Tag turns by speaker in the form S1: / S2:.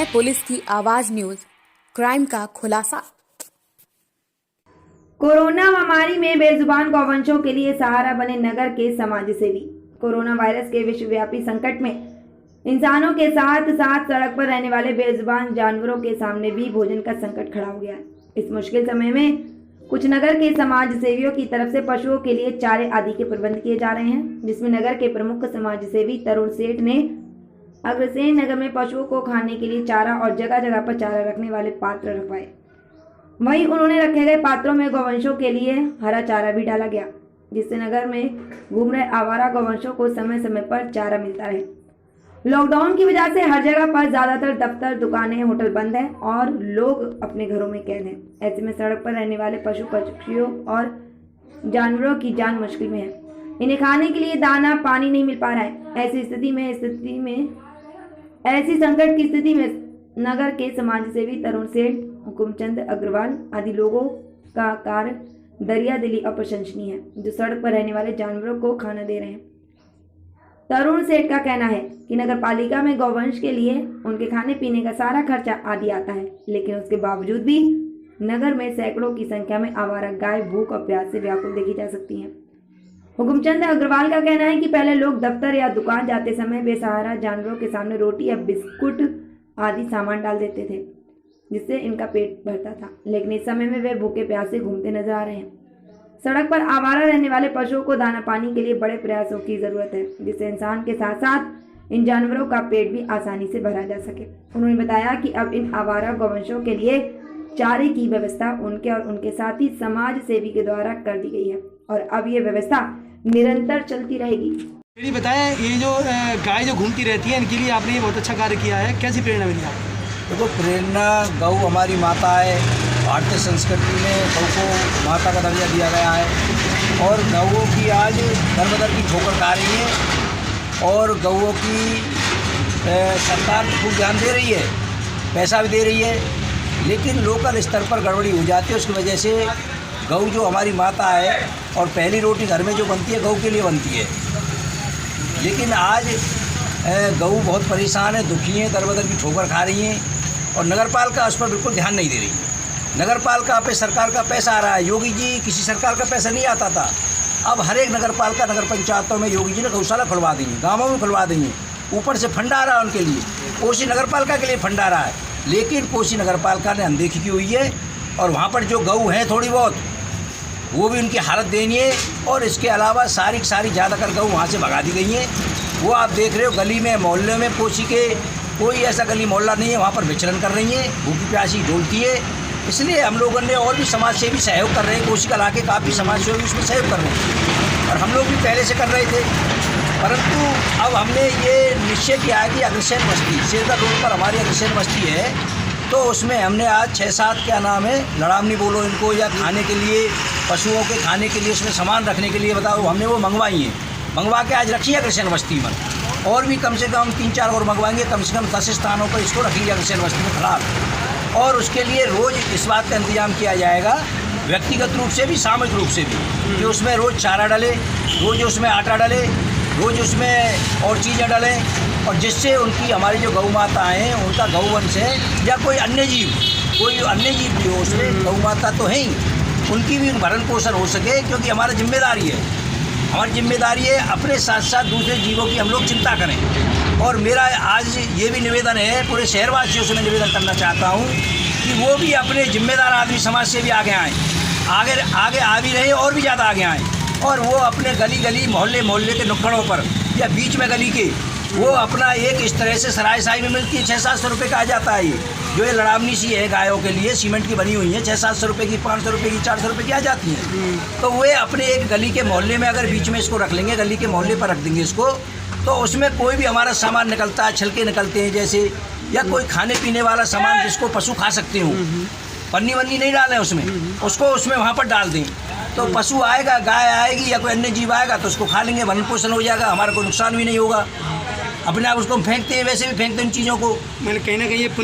S1: है पुलिस की आवाज न्यूज, क्राइम का खुलासा।
S2: कोरोना महामारी में बेजुबान गौवंशों के लिए सहारा बने नगर के समाजसेवी। कोरोना वायरस के विश्वव्यापी संकट में इंसानों के साथ साथ सड़क पर रहने वाले बेजुबान जानवरों के सामने भी भोजन का संकट खड़ा हो गया है। इस मुश्किल समय में कुछ नगर के समाज सेवियों की तरफ से पशुओं के लिए चारे आदि के प्रबंध किए जा रहे हैं, जिसमें नगर के प्रमुख समाज सेवी तरुण सेठ ने अग्रसेन नगर में पशुओं को खाने के लिए चारा और जगह जगह पर चारा रखने वाले पात्र रखवाए। वहीं उन्होंने रखे गए पात्रों में गौवंशों के लिए हरा चारा भी डाला गया, जिससे नगर में घूम रहे आवारा गौवंशों को समय समय पर चारा मिलता रहे। लॉकडाउन की वजह से हर जगह पर ज्यादातर दफ्तर, दुकानें, होटल बंद हैं और लोग अपने घरों में कैद हैं। ऐसे में सड़क पर रहने वाले पशु पक्षियों और जानवरों की जान मुश्किल में है। इन्हें खाने के लिए दाना पानी नहीं मिल पा रहा है। ऐसी संकट की स्थिति में नगर के समाजसेवी तरुण सेठ, हुकुमचंद अग्रवाल आदि लोगों का कार्य दरिया दिली और प्रशंसनीय है, जो सड़क पर रहने वाले जानवरों को खाना दे रहे हैं। तरुण सेठ का कहना है कि नगर पालिका में गौवंश के लिए उनके खाने पीने का सारा खर्चा आदि आता है, लेकिन उसके बावजूद भी नगर में सैकड़ों की संख्या में आवारा गाय भूख और प्यास से व्याकुल देखी जा सकती हैं। हुकुमचंद अग्रवाल का कहना है कि पहले लोग दफ्तर या दुकान जाते समय बेसहारा जानवरों के सामने रोटी या बिस्कुट आदि सामान डाल देते थे, जिससे इनका पेट भरता था, लेकिन इस समय में वे भूखे प्यासे घूमते नजर आ रहे हैं। सड़क पर आवारा रहने वाले पशुओं को दाना पानी के लिए बड़े प्रयासों की जरूरत है, जिससे इंसान के साथ साथ इन जानवरों का पेट भी आसानी से भरा जा सके। उन्होंने बताया कि अब इन आवारा गौवंशों के लिए चारे की व्यवस्था उनके और उनके साथी समाज सेवी के द्वारा कर दी गई है और अब ये व्यवस्था निरंतर चलती रहेगी।
S3: ये बताएं, ये जो गाय जो घूमती रहती है, इनके लिए आपने ये बहुत अच्छा कार्य किया है, कैसी प्रेरणा मिली आपको?
S4: देखो, प्रेरणा, गौ हमारी माता है। भारतीय संस्कृति में गौ को माता का दर्जा दिया गया है और गौओं की आज दर बदर की ठोकर खा रही है और गौओं की सरकार खूब ध्यान दे रही है, पैसा भी दे रही है, लेकिन लोकल स्तर पर गड़बड़ी हो जाती है। उसकी वजह से गौ जो हमारी माता है और पहली रोटी घर में जो बनती है गौ के लिए बनती है, लेकिन आज गौ बहुत परेशान है, दुखी है, दर बदर की ठोकर खा रही हैं और नगरपालिका उस पर बिल्कुल ध्यान नहीं दे रही है। नगरपालिका पे सरकार का पैसा आ रहा है। योगी जी किसी सरकार का पैसा नहीं आता था, अब हर एक नगरपालिका नगर पंचायतों में योगी जी ने गौशाला खुलवा दी है, गाँवों में खुलवा दी है। ऊपर से फंड आ रहा है उनके लिए, कोसी नगरपालिका के लिए फंड आ रहा है, लेकिन कोसी नगरपालिका ने अनदेखी की हुई है और वहाँ पर जो गऊ हैं थोड़ी बहुत, वो भी उनकी हालत दयनीय है और इसके अलावा सारी ज़्यादातर गऊ वहाँ से भगा दी गई हैं। वो आप देख रहे हो, गली में मोहल्ले में कोसी के कोई ऐसा गली मोहल्ला नहीं है, वहाँ पर विचरण कर रही हैं, भूखी प्यासी ढोलती है। इसलिए हम लोगों ने और भी समाज सेवी सहयोग कर रहे हैं, कोसी कला के काफ़ी समाज सेवी उसमें सहयोग कर रहे हैं और हम लोग भी पहले से कर रहे थे, परंतु अब हमने ये निश्चय किया है कि अग्रसेन बस्ती शेरगढ़ रोड पर हमारी अग्रसेन बस्ती है, तो उसमें हमने आज 6-7 क्या नाम है, लड़ामनी बोलो इनको, या खाने के लिए पशुओं के खाने के लिए उसमें सामान रखने के लिए बताओ, हमने वो मंगवाई हैं, मंगवा के आज रखी है अग्रसेन बस्ती में और भी कम से कम 3-4 और मंगवाएंगे, कम से कम 10 स्थानों पर इसको रखेंगे अग्रसेन बस्ती में खराब। और उसके लिए रोज़ इस बात का इंतजाम किया जाएगा, व्यक्तिगत रूप से भी सामूहिक रूप से भी, कि उसमें रोज़ चारा डाले, रोज़ उसमें आटा डाले, रोज़ उसमें और चीज़ें डालें और जिससे उनकी हमारी जो गौ माता हैं उनका गौवंश है या कोई अन्य जीव भी हो, उसमें गौ माता तो है ही, उनकी भी भरण पोषण हो सके, क्योंकि हमारी जिम्मेदारी है अपने साथ साथ दूसरे जीवों की हम लोग चिंता करें। और मेरा आज ये भी निवेदन है, पूरे शहरवासियों से मैं निवेदन करना चाहता हूँ कि वो भी अपने जिम्मेदार आदमी समाज से भी आगे आएँ, आगे आ भी रहे और भी ज़्यादा आगे आएँ और वो अपने गली मोहल्ले के नुक्कड़ों पर या बीच में गली के वो अपना एक इस तरह से सराय में मिलती है, 600-700 रुपये का आ जाता है। ये जो ये लड़ामनी सी है गायों के लिए, सीमेंट की बनी हुई है, 600-700 रुपये की, 500 रुपये की, 400 रुपये की आ जाती हैं। तो वे अपने एक गली के मोहल्ले में अगर बीच में इसको रख लेंगे, गली के मोहल्ले पर रख देंगे इसको, तो उसमें कोई भी हमारा सामान निकलता है, छिलके निकलते हैं जैसे, या कोई खाने पीने वाला सामान जिसको पशु खा सकते हो, पन्नी वन्नी नहीं डालें उसमें, उसको उसमें वहाँ पर डाल दें, तो पशु आएगा, गाय आएगी या कोई अन्य जीव आएगा तो उसको खा लेंगे, भरण पोषण हो जाएगा, हमारा कोई नुकसान भी नहीं होगा। अपने आप उसको हम फेंकते हैं, वैसे भी फेंकते हैं उन चीज़ों को।
S3: मैंने कहीं ना कहीं ये